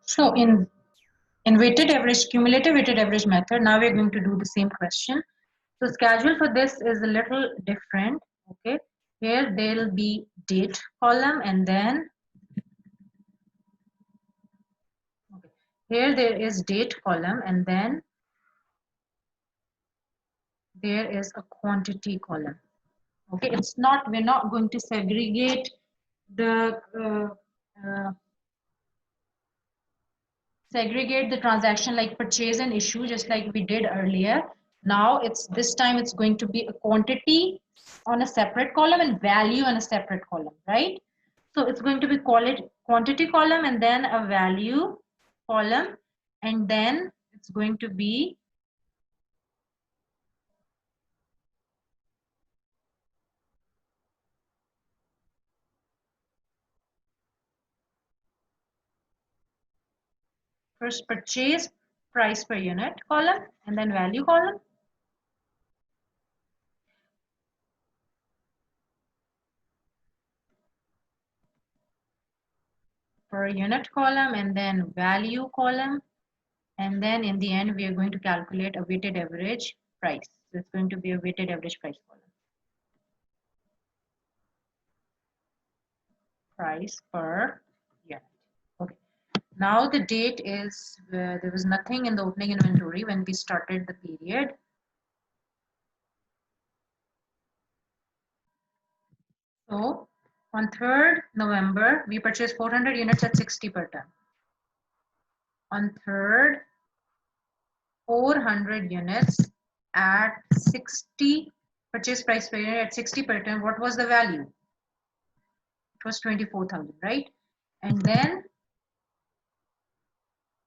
So in weighted average, cumulative weighted average method, now we're going to do the same question. So schedule for this is a little different. Okay, here there'll be date column, and then okay, here there is date column, and then there is a quantity column. Okay, we're not going to segregate the transaction like purchase and issue just like we did earlier. Now this time it's going to be a quantity on a separate column and value on a separate column, right? So it's going to be quantity column and then a value column, and then it's going to be first purchase price per unit column and then value column. Per unit column and then value column, and then in the end we are going to calculate a weighted average price. So it's going to be a weighted average price column. Price per unit. Okay. Now the date is there was nothing in the opening inventory when we started the period. So on 3rd November, we purchased 400 units at 60 per ton. On 3rd, 400 units at 60 purchase price per unit at 60 per ton. What was the value? It was 24,000, right? And then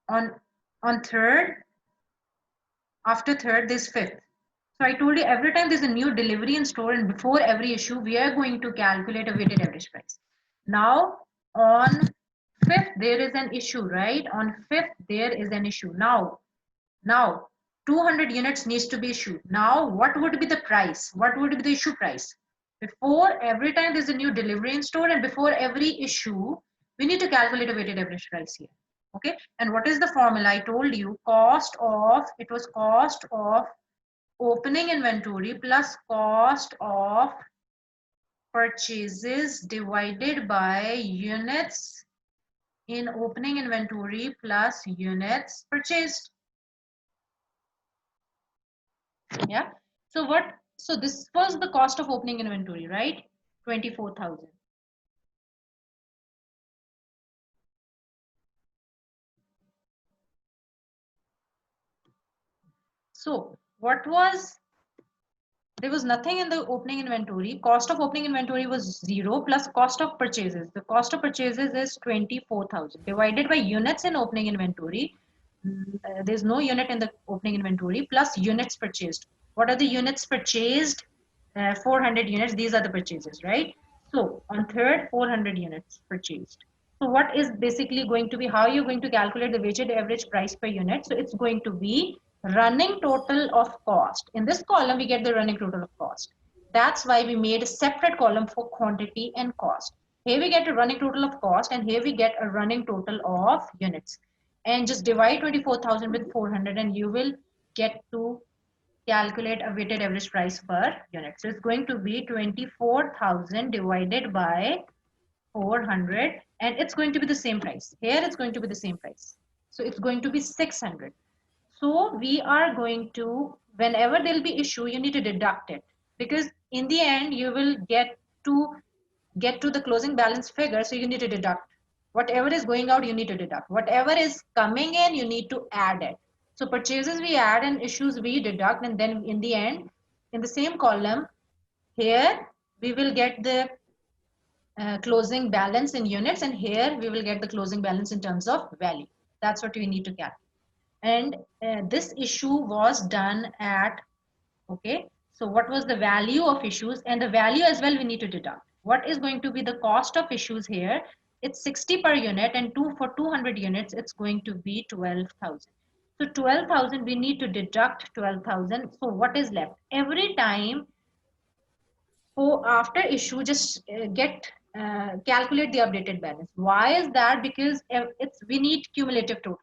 on 3rd, after 3rd, there's 5th. So I told you every time there's a new delivery in store and before every issue, we are going to calculate a weighted average price. Now on 5th, there is an issue, right? On 5th, there is an issue. Now 200 units needs to be issued. Now what would be the price? What would be the issue price? Before every time there's a new delivery in store and before every issue, we need to calculate a weighted average price here. Okay, and what is the formula? I told you cost of opening inventory plus cost of purchases divided by units in opening inventory plus units purchased. Yeah, so this was the cost of opening inventory, right? 24,000. So there was nothing in the opening inventory. Cost of opening inventory was 0 plus cost of purchases. The cost of purchases is 24,000 divided by units in opening inventory. There's no unit in the opening inventory plus units purchased. What are the units purchased? 400 units. These are the purchases, right? So on 3rd, 400 units purchased. So what is basically going to be, how you're going to calculate the weighted average price per unit? So it's going to be running total of cost. In this column, we get the running total of cost. That's why we made a separate column for quantity and cost. Here we get a running total of cost and here we get a running total of units. And just divide 24,000 with 400 and you will get to calculate a weighted average price per unit. So it's going to be 24,000 divided by 400 and it's going to be the same price. Here it's going to be the same price. So it's going to be 600. So we are going to, whenever there will be issue, you need to deduct it because in the end you will get to the closing balance figure. So you need to deduct whatever is going out, you need to deduct whatever is coming in, you need to add it. So purchases we add and issues we deduct, and then in the end, in the same column here, we will get the closing balance in units, and here we will get the closing balance in terms of value. That's what we need to calculate. And this issue was done at, okay, so what was the value of issues, and the value as well we need to deduct. What is going to be the cost of issues here? It's 60 per unit, and for 200 units it's going to be 12,000. So 12,000 we need to deduct 12,000. So what is left? Every time, so after issue, just get calculate the updated balance. Why is that? Because we need cumulative total.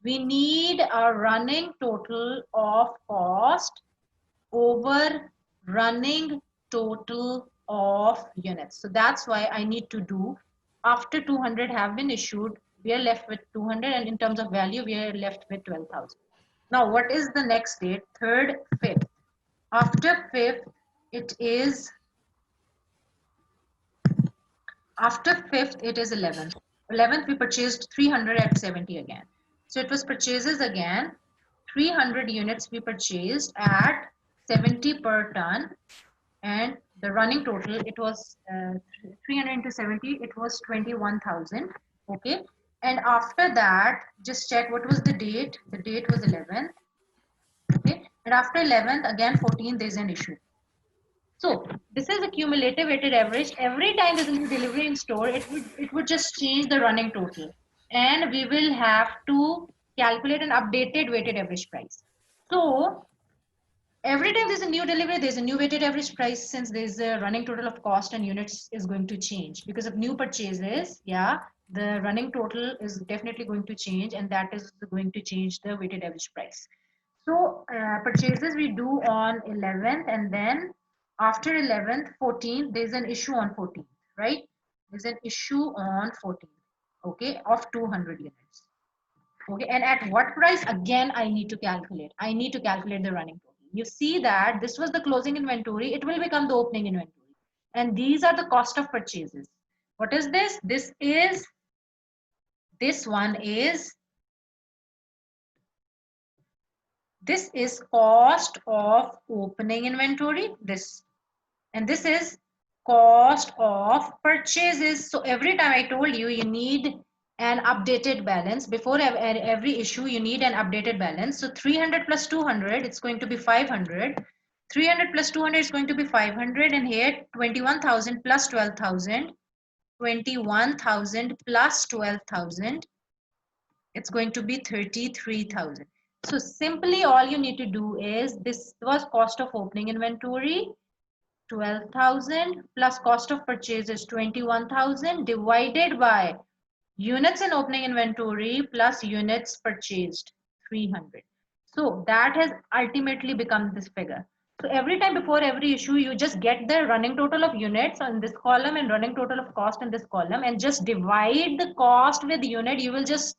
We need a running total of cost over running total of units. So that's why I need to do, after 200 have been issued, we are left with 200, and in terms of value, we are left with 12,000. Now, what is the next date? 3rd, 5th. After 5th, it is, after 5th, it is 11th. 11th, we purchased 300 at 70 again. So it was purchases again, 300 units we purchased at 70 per ton, and the running total, it was 300 into 70, it was 21,000. Okay, and after that, just check what was the date. The date was 11th. Okay, and after 11th, again 14th, there's an issue. So this is a cumulative weighted average. Every time there's a new delivery in store, it would just change the running total, and we will have to calculate an updated weighted average price. So every time there's a new delivery, there's a new weighted average price, since there's a running total of cost and units is going to change because of new purchases. Yeah, the running total is definitely going to change, and that is going to change the weighted average price. So purchases we do on 11th, and then after 11th, 14th, there's an issue on 14th, right? There's an issue on 14th, okay, of 200 units. Okay, and at what price? Again, I need to calculate. I need to calculate the running total. You see that this was the closing inventory. It will become the opening inventory. And these are the cost of purchases. What is this? This one is, this is cost of opening inventory, this, and this is cost of purchases. So every time I told you, you need an updated balance. Before every issue, you need an updated balance. So 300 plus 200, it's going to be 500. 300 plus 200 is going to be 500, and here 21,000 plus 12,000. 21,000 plus 12,000, it's going to be 33,000. So simply all you need to do is, this was cost of opening inventory, 12,000 plus cost of purchase is 21,000 divided by units in opening inventory plus units purchased, 300. So that has ultimately become this figure. So every time before every issue, you just get the running total of units on this column and running total of cost in this column, and just divide the cost with unit. You will just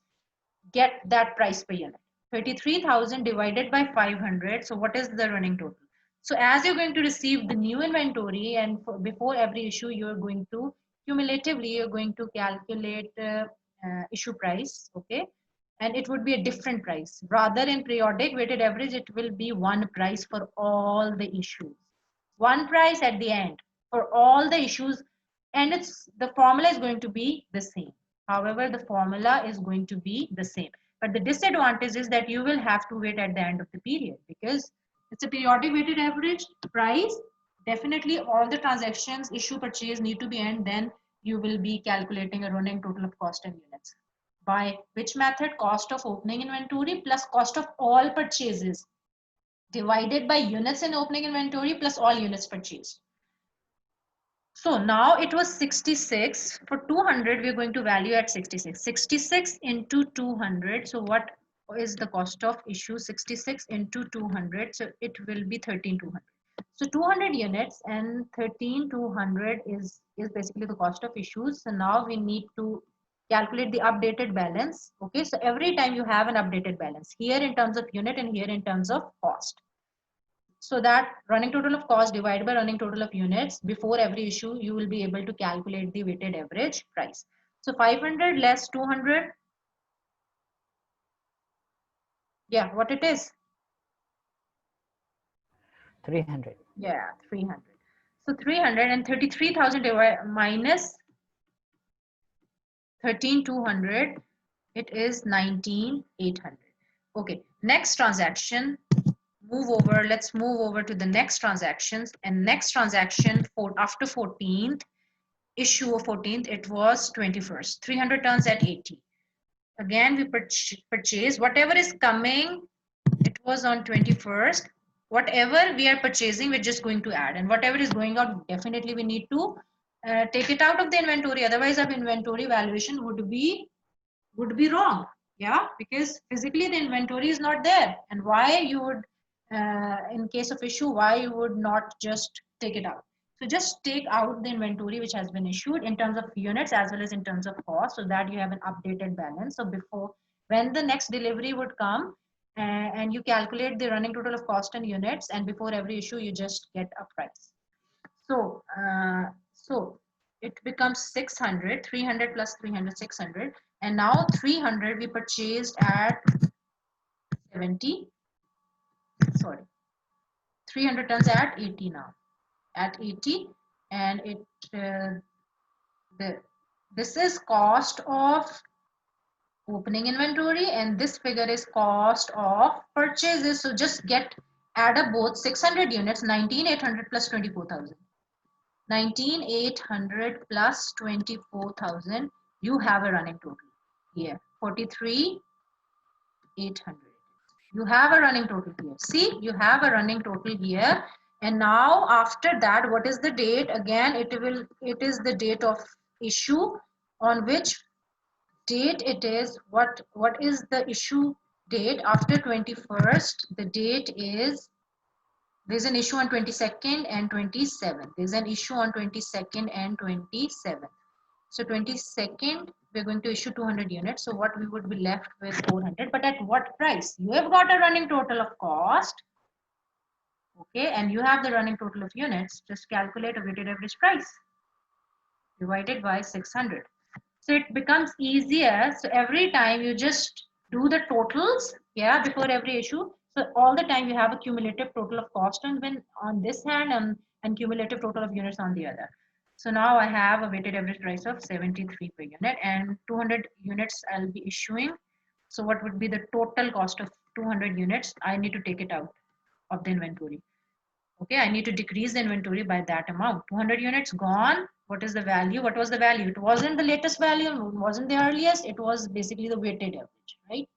get that price per unit. 33,000 divided by 500. So what is the running total? So as you're going to receive the new inventory, and before every issue, you're going to cumulatively, you're going to calculate issue price. Okay, and it would be a different price. Rather, in periodic weighted average, it will be one price for all the issues. One price at the end for all the issues, and it's, the formula is going to be the same. However, the formula is going to be the same. But the disadvantage is that you will have to wait at the end of the period, because it's a periodic weighted average price. Definitely all the transactions, issue, purchase need to be end. Then you will be calculating a running total of cost and units. By which method? Cost of opening inventory plus cost of all purchases divided by units in opening inventory plus all units purchased. So now it was 66. For 200, we're going to value at 66. 66 into 200. So what is the cost of issue? 66 into 200. So it will be 13,200. So 200 units and 13,200 is basically the cost of issues. So now we need to calculate the updated balance. Okay, so every time you have an updated balance, here in terms of unit and here in terms of cost. So that running total of cost divided by running total of units, before every issue, you will be able to calculate the weighted average price. So 500 less 200. Yeah, what it is? 300. Yeah, 300. So 333,000 minus 13,200, it is 19,800. Okay, next transaction. Move over. Let's move over to the next transactions. And next transaction for after 14th, issue of 14th, it was 21st. 300 tons at 80. Again, we purchase whatever is coming. It was on 21st. Whatever we are purchasing, we're just going to add, and whatever is going out, definitely we need to take it out of the inventory, otherwise our inventory valuation would be wrong. Yeah, because physically the inventory is not there. And why you would in case of issue, why you would not just take it out? So just take out the inventory which has been issued in terms of units as well as in terms of cost, so that you have an updated balance. So before, when the next delivery would come, and you calculate the running total of cost and units, and before every issue you just get a price. So it becomes 600, 300 plus 300, 600. And now 300 we purchased at 70, sorry, 300 tons at 80 now, at 80. And the, this is cost of opening inventory, and this figure is cost of purchases. So just add up both. 600 units, 19,800 plus 24,000. 19,800 plus 24,000, you have a running total here. 43,800. You have a running total here. See, you have a running total here. And now after that, what is the date? Again, it is the date of issue. On which date it is? What is the issue date? After 21st, the date is, there's an issue on 22nd and 27th. There's an issue on 22nd and 27th. So 22nd, we're going to issue 200 units. So what we would be left with 400. But at what price? You have got a running total of cost. Okay, and you have the running total of units. Just calculate a weighted average price divided by 600. So it becomes easier. So every time you just do the totals, yeah, before every issue. So all the time you have a cumulative total of cost and when on this hand and cumulative total of units on the other. So now I have a weighted average price of 73 per unit, and 200 units I'll be issuing. So what would be the total cost of 200 units? I need to take it out of the inventory. Okay, I need to decrease the inventory by that amount. 200 units gone. What is the value? What was the value? It wasn't the latest value, it wasn't the earliest, it was basically the weighted average, right?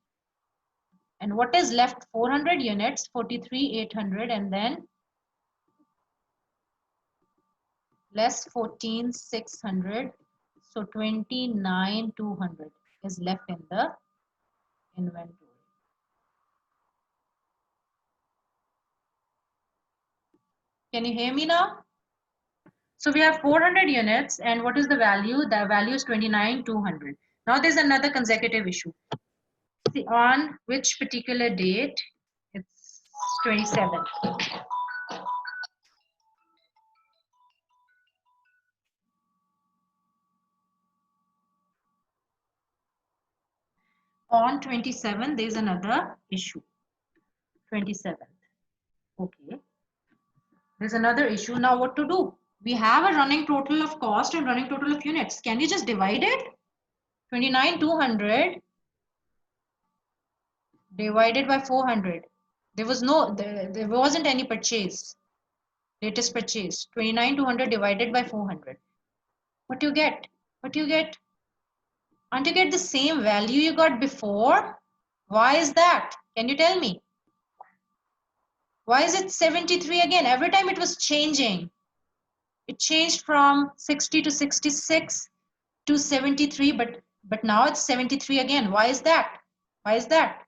And what is left? 400 units, 43,800, and then less 14,600. So 29,200 is left in the inventory. Can you hear me now? So we have 400 units, and what is the value? The value is 29,200. Now there's another consecutive issue. See, on which particular date? It's 27. On 27, there's another issue. 27th. Okay. There's another issue. Now what to do? We have a running total of cost and running total of units. Can you just divide it? 29,200 divided by 400. There wasn't any purchase. Latest purchase. 29,200 divided by 400. What do you get? What do you get? Aren't you get the same value you got before? Why is that? Can you tell me? Why is it 73 again? Every time it was changing. It changed from 60 to 66 to 73, but now it's 73 again. Why is that? Why is that?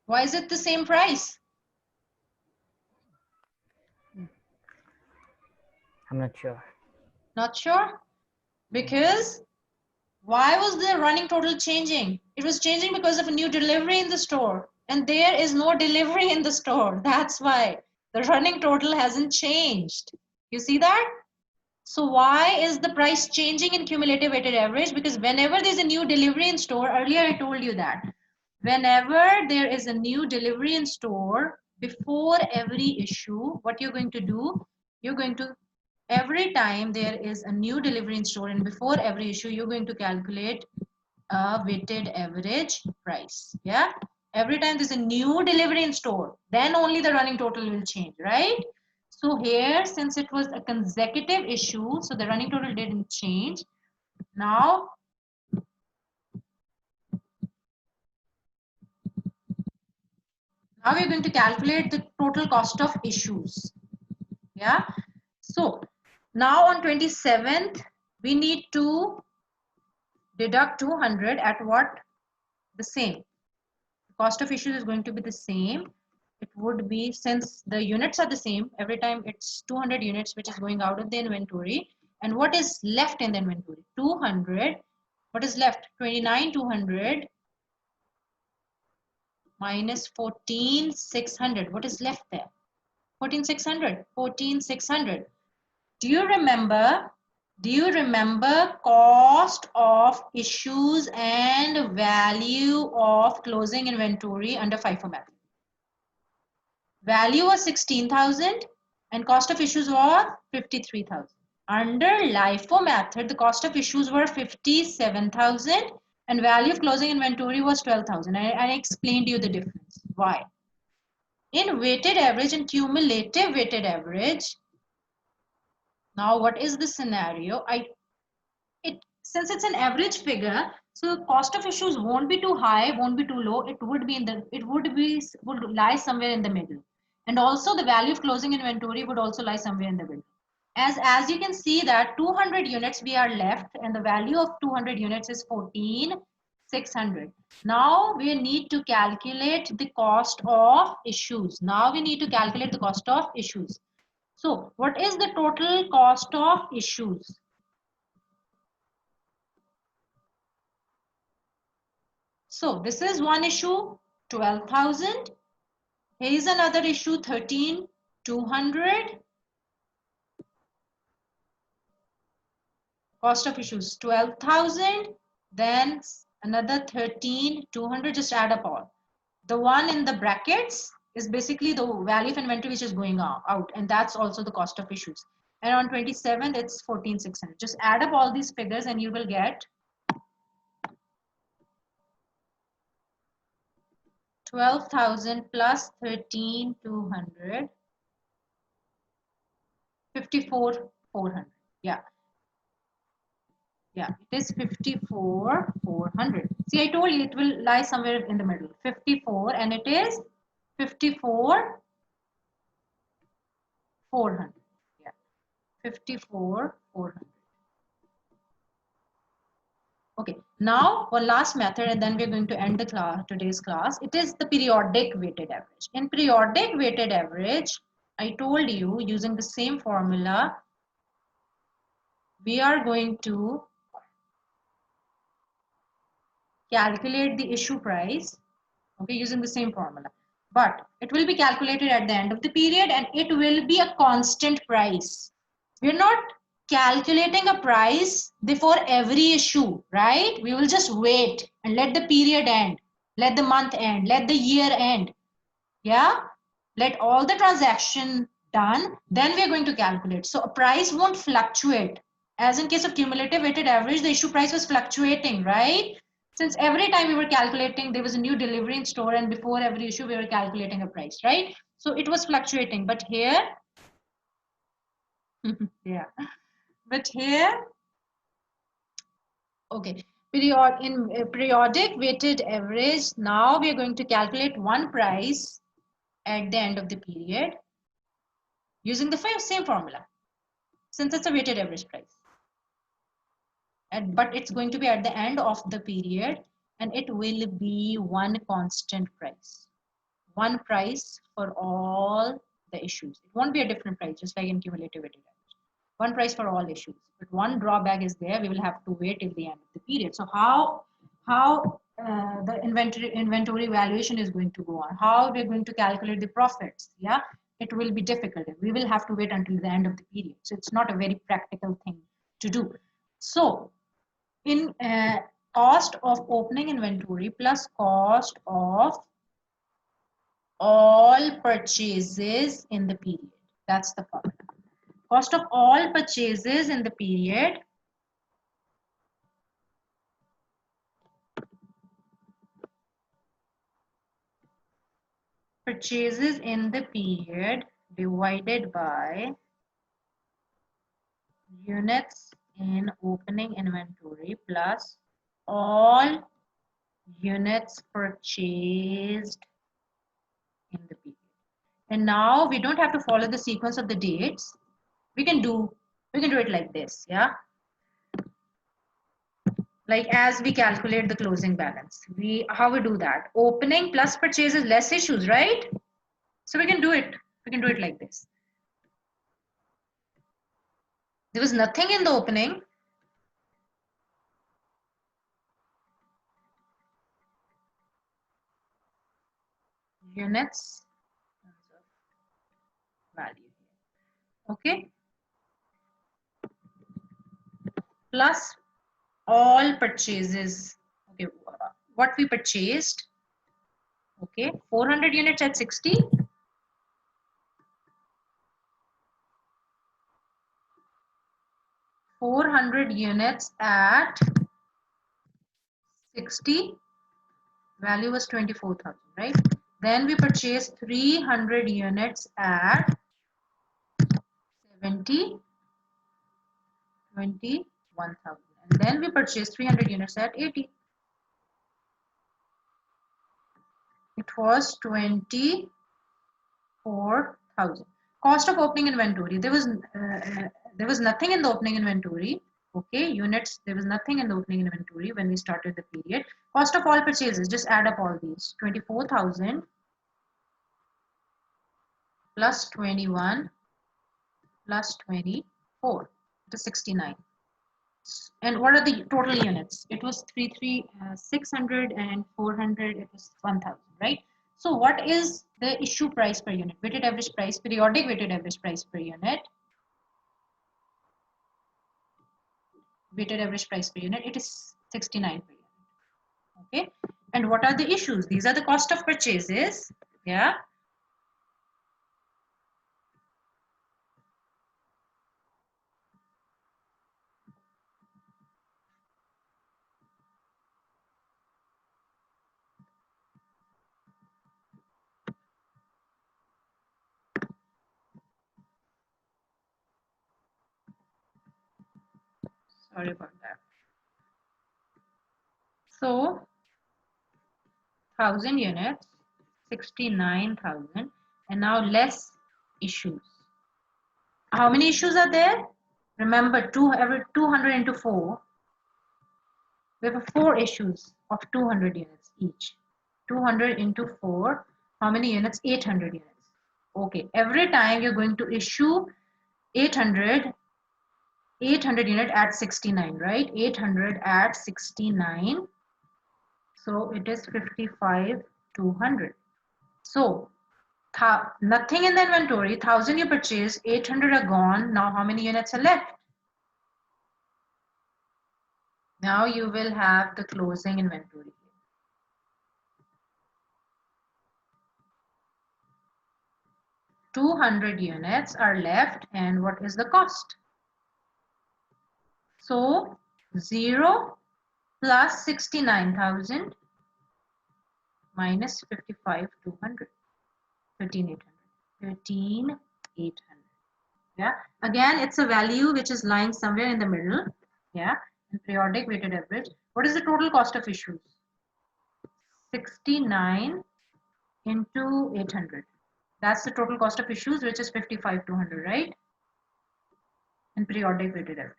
Why is it the same price? I'm not sure. Not sure? Because why was the running total changing? It was changing because of a new delivery in the store. And there is no delivery in the store. That's why the running total hasn't changed. You see that? So why is the price changing in cumulative weighted average? Because whenever there's a new delivery in store, earlier I told you that. Whenever there is a new delivery in store, before every issue, what you're going to do, you're going to, every time there is a new delivery in store and before every issue, you're going to calculate a weighted average price. Yeah. Every time there's a new delivery in store, then only the running total will change, right? So here, since it was a consecutive issue, so the running total didn't change. Now, Now we're going to calculate the total cost of issues. Yeah. So now on 27th, we need to deduct 200 at what? The same. The cost of issues is going to be the same. It would be, since the units are the same, every time it's 200 units which is going out of the inventory. And what is left in the inventory? 200. What is left? 29,200 minus 14,600. What is left there? 14,600. 14,600. Do you remember? Do you remember cost of issues and value of closing inventory under FIFO method? Value was 16,000 and cost of issues was 53,000. Under LIFO method, the cost of issues were 57,000 and value of closing inventory was 12,000. I explained you the difference. Why? In weighted average and cumulative weighted average, now what is the scenario? Since it's an average figure, so cost of issues won't be too high, won't be too low. It would lie somewhere in the middle. And also the value of closing inventory would also lie somewhere in the middle. As you can see that 200 units we are left and the value of 200 units is 14,600. Now we need to calculate the cost of issues. Now we need to calculate the cost of issues. So what is the total cost of issues? So this is one issue, 12,000. Here is another issue, 13,200. Cost of issues, 12,000. Then another 13,200. Just add up all. The one in the brackets is basically the value of inventory which is going out, and that's also the cost of issues. And on 27th, it's 14,600. Just add up all these figures and you will get 12,000 plus 13,200, 54,400. Yeah. Yeah, it is 54,400. See, I told you it will lie somewhere in the middle. 54 and it is 54,400. Yeah, 54,400. Okay, now one last method and then we're going to end the class, today's class. It is the periodic weighted average. In periodic weighted average, I told you using the same formula, we are going to calculate the issue price, okay, using the same formula. But it will be calculated at the end of the period and it will be a constant price. We're not calculating a price before every issue, right? We will just wait and let the period end, let the month end, let the year end. Yeah, let all the transaction done, then we are going to calculate. So a price won't fluctuate. As in case of cumulative weighted average, the issue price was fluctuating, right? Since every time we were calculating, there was a new delivery in store and before every issue, we were calculating a price, right? So it was fluctuating, but here, yeah, but here, okay, periodic weighted average, now we are going to calculate one price at the end of the period using the same formula, since it's a weighted average price. But it's going to be at the end of the period and it will be one constant price. One price for all the issues. It won't be a different price, just like in cumulative weighted average. One price for all issues. But one drawback is there, we will have to wait till the end of the period. So how the inventory valuation is going to go on, how we're going to calculate the profits, yeah, it will be difficult. We will have to wait until the end of the period. So it's not a very practical thing to do. So in cost of opening inventory plus cost of all purchases in the period. That's the formula. Cost of all purchases in the period divided by units in opening inventory plus all units purchased in And now we don't have to follow the sequence of the dates. We can do it like this, yeah. Like as we calculate the closing balance, how we do that? Opening plus purchase is less issues, right? So we can do it. We can do it like this. There was nothing in the opening. Units value. Okay. Plus all purchases. Okay. What we purchased. Okay. 400 units at 60. 400 units at 60. Value was 24,000, right? Then we purchased 300 units at 70, 21,000. And then we purchased 300 units at 80. It was 24,000. Cost of opening inventory. There was nothing in the opening inventory. Okay, units. There was nothing in the opening inventory when we started the period. Cost of all purchases. Just add up all these. 24,000 plus 21 plus 24. It is 69. And what are the total units? It was 600 and 400. It was 1,000, right? So what is the issue price per unit? Weighted average price, periodic weighted average price per unit. Weighted average price per unit, it is 69 per unit. Okay. And what are the issues? These are the cost of purchases. Yeah. Sorry about that. So 1,000 units, 69,000, and now less issues. How many issues are there? Remember, every 200 into 4. We have 4 issues of 200 units each. 200 into 4. How many units? 800 units. Okay. Every time you're going to issue 800 unit at 69, right? 800 at 69. So it is 55, 200. So nothing in the inventory. 1,000 you purchased, 800 are gone. Now how many units are left? Now you will have the closing inventory. 200 units are left, and what is the cost? So 0 plus 69,000 minus 55,200, 13,800, 13,800. Yeah, again it's a value which is lying somewhere in the middle. Yeah, and periodic weighted average. What is the total cost of issues? 69 into 800. That's the total cost of issues, which is 55,200, right? And periodic weighted average.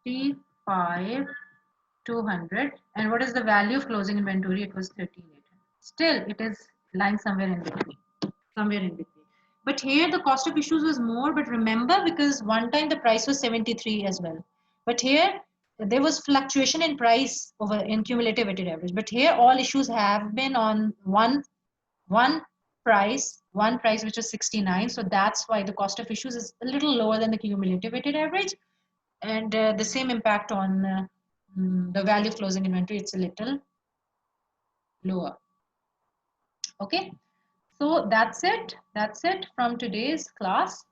55,200. And what is the value of closing inventory? It was 13,800. Still, it is lying somewhere in between. Somewhere in between. But here the cost of issues was more. But remember, because one time the price was 73 as well. But here there was fluctuation in price in cumulative weighted average. But here all issues have been on one price which is 69. So that's why the cost of issues is a little lower than the cumulative weighted average. And the same impact on the value of closing inventory, it's a little lower. Okay, so that's it from today's class.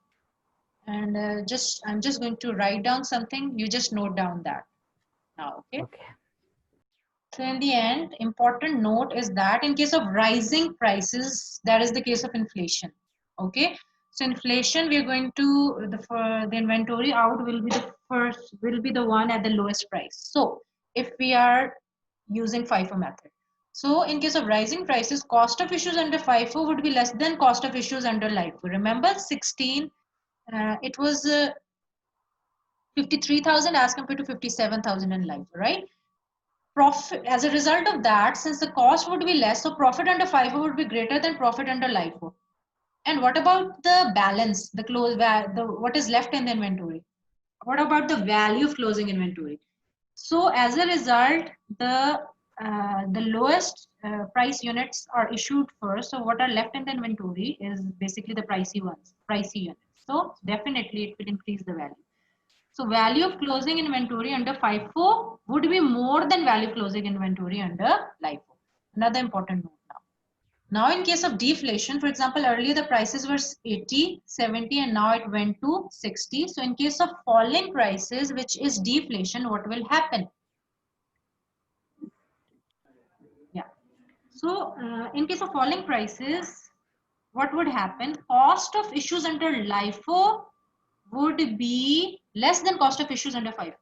And I'm just going to write down something. You just note down that now. Okay. So in the end, important note is that in case of rising prices, that is the case of inflation. Okay, So inflation, we are going to for the inventory out will be the one at the lowest price. So if we are using FIFO method, so in case of rising prices, cost of issues under FIFO would be less than cost of issues under LIFO. Remember 16, it was 53,000 as compared to 57,000 in LIFO, right? Profit, as a result of that, since the cost would be less, so profit under FIFO would be greater than profit under LIFO. And what about the balance, the what is left in the inventory? What about the value of closing inventory? So as a result, the lowest price units are issued first. So what are left in the inventory is basically the pricey units. So definitely it will increase the value. So value of closing inventory under FIFO would be more than value closing inventory under LIFO. Another important note now. Now in case of deflation, for example, earlier the prices were 80, 70 and now it went to 60. So in case of falling prices, which is deflation, what will happen? Yeah. So in case of falling prices, what would happen? Cost of issues under LIFO would be less than cost of issues under FIFO.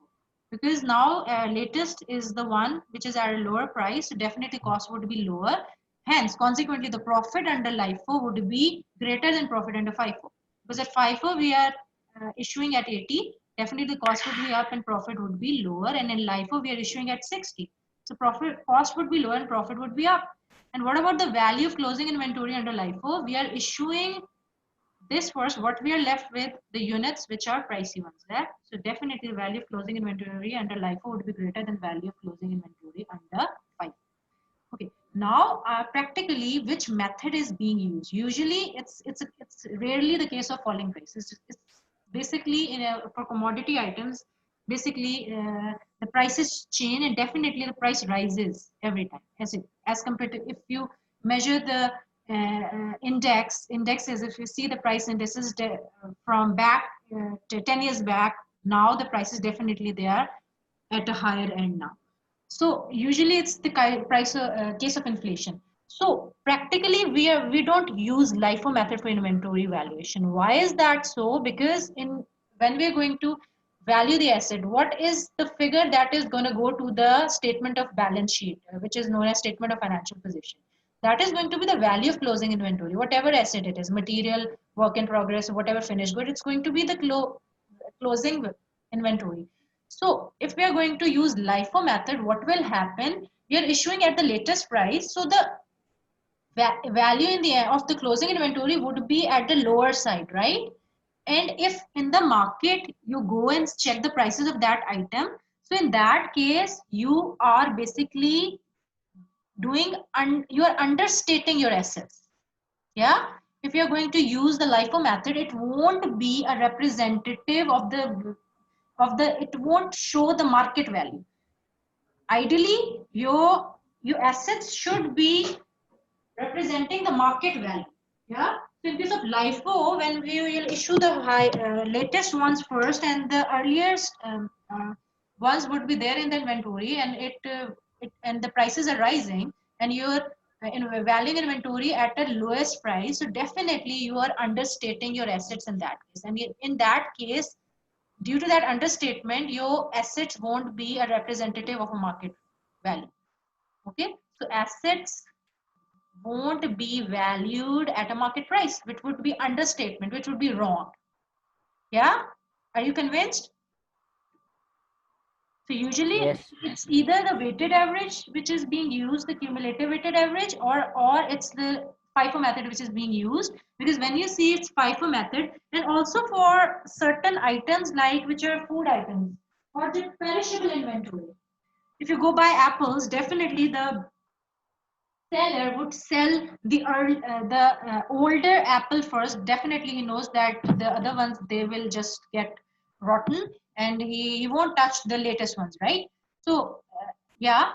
Because now latest is the one which is at a lower price, so definitely cost would be lower. Hence, consequently, the profit under LIFO would be greater than profit under FIFO. Because at FIFO, we are issuing at 80, definitely the cost would be up and profit would be lower. And in LIFO, we are issuing at 60. So cost would be lower and profit would be up. And what about the value of closing inventory under LIFO? We are issuing this first, what we are left with the units which are pricey ones there. So definitely the value of closing inventory under LIFO would be greater than value of closing inventory under FIFO. Okay, now practically which method is being used? Usually it's rarely the case of falling prices. It's basically for commodity items, basically the prices change and definitely the price rises every time as compared to if you measure the indexes. If you see the price indices from back to 10 years back, now the prices definitely they are at a higher end now. So usually it's the case of inflation. So practically we don't use LIFO method for inventory valuation. Why is that so? Because when we're going to value the asset, what is the figure that is going to go to the statement of balance sheet, which is known as statement of financial position? That is going to be the value of closing inventory, whatever asset it is, material, work in progress, whatever finished good, it's going to be the closing inventory. So if we are going to use LIFO method, what will happen? We are issuing at the latest price. So the value in the of the closing inventory would be at the lower side, right? And if in the market you go and check the prices of that item, so in that case you are basically you are understating your assets. Yeah, if you're going to use the LIFO method, it won't be a representative of it won't show the market value. Ideally, your assets should be representing the market value. Yeah. So in case of LIFO, when we will issue the latest ones first, and the earliest ones would be there in the inventory, and and the prices are rising, and you're valuing inventory at the lowest price, so definitely you are understating your assets in that case. And in that case, due to that understatement, your assets won't be a representative of a market value. Okay, so assets won't be valued at a market price, which would be understatement, which would be wrong. Yeah, are you convinced? So usually Yes. it's either the weighted average which is being used, the cumulative weighted average, or it's the FIFO method which is being used. Because when you see it's FIFO method, and also for certain items like which are food items or the perishable inventory. If you go buy apples, definitely the seller would sell the older apple first. Definitely he knows that the other ones they will just get rotten, and he won't touch the latest ones, right? So yeah,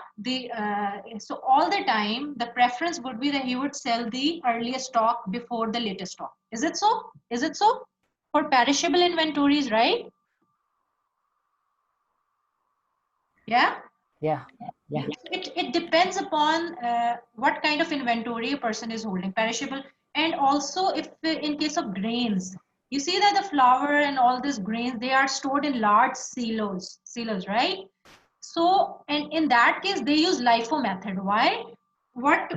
so all the time the preference would be that he would sell the earliest stock before the latest stock. Is it so? Is it so for perishable inventories, right? Yeah. Yeah. Yeah. It depends upon what kind of inventory a person is holding. Perishable, And also, if in case of grains, you see that the flour and all these grains, they are stored in large silos, right? So, and in that case, they use LIFO method. Why? What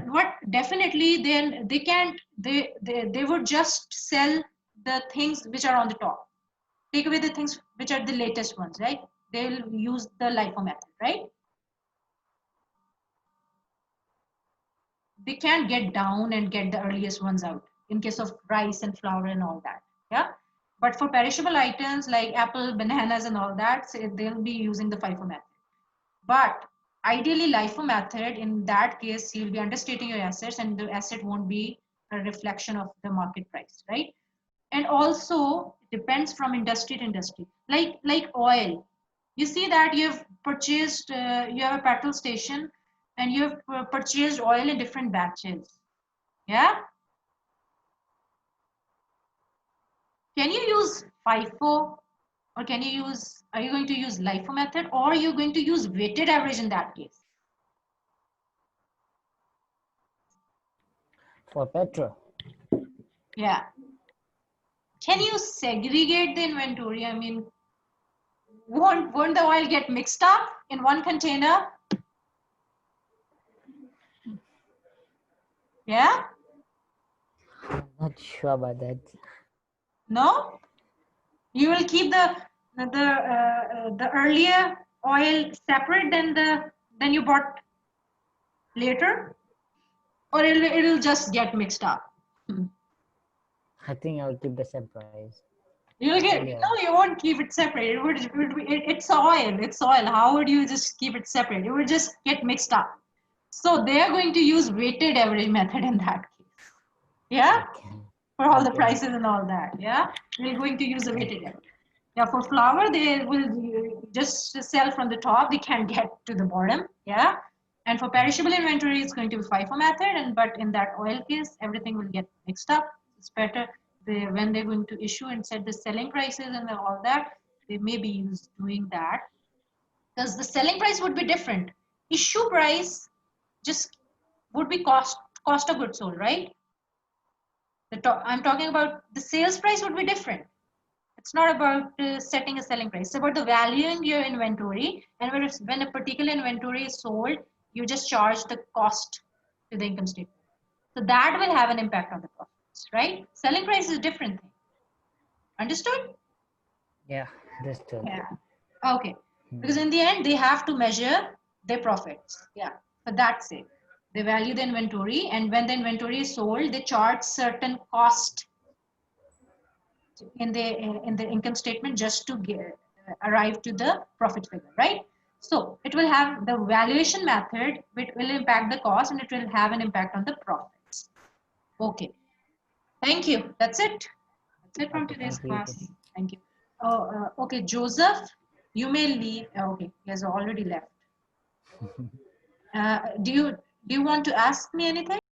definitely then they can't, they would just sell the things which are on the top. Take away the things which are the latest ones, right? They'll use the LIFO method, right? They can't get down and get the earliest ones out in case of rice and flour and all that. Yeah. But for perishable items like apple, bananas, and all that, they'll be using the FIFO method. But ideally, LIFO method, in that case, you'll be understating your assets and the asset won't be a reflection of the market price, right? And also, it depends from industry to industry. Like oil, you see that you've purchased, you have a petrol station and you've purchased oil in different batches. Yeah. Can you use FIFO or can you use, are you going to use LIFO method or are you going to use weighted average in that case? For petrol. Yeah. Can you segregate the inventory? I mean, won't the oil get mixed up in one container? Yeah? I'm not sure about that. No? You will keep the earlier oil separate than you bought later, or it'll just get mixed up. I think I'll keep the same price. You'll get Earlier. no, you won't keep it separate. It's oil. It's oil. How would you just keep it separate? It would just get mixed up. So they are going to use weighted average method in that case. Yeah, Okay. for all the Okay. prices and all that. Yeah, they're going to use a weighted average. Yeah, for flour, they will just sell from the top. They can't get to the bottom. Yeah. And for perishable inventory, it's going to be FIFO method. And but in that oil case, everything will get mixed up. It's better when they're going to issue and set the selling prices and all that, they may be used doing that because the selling price would be different. Issue price just would be cost of goods sold, right? I'm talking about the sales price would be different. It's not about setting a selling price. It's about the valuing your inventory. And when a particular inventory is sold, you just charge the cost to the income statement. So that will have an impact on the profits, right? Selling price is a different thing. Understood? Yeah, understood. Yeah. Okay. Because in the end, they have to measure their profits. Yeah. For that sake, they value the inventory, and when the inventory is sold, they charge certain cost in the income statement just to arrive to the profit figure, right? So it will have the valuation method, which will impact the cost, and it will have an impact on the profits. Okay. Thank you. That's it. That's it from Okay, today's thank you. class. Thank you. Oh, okay, Joseph, you may leave. Okay, he has already left. Do you want to ask me anything?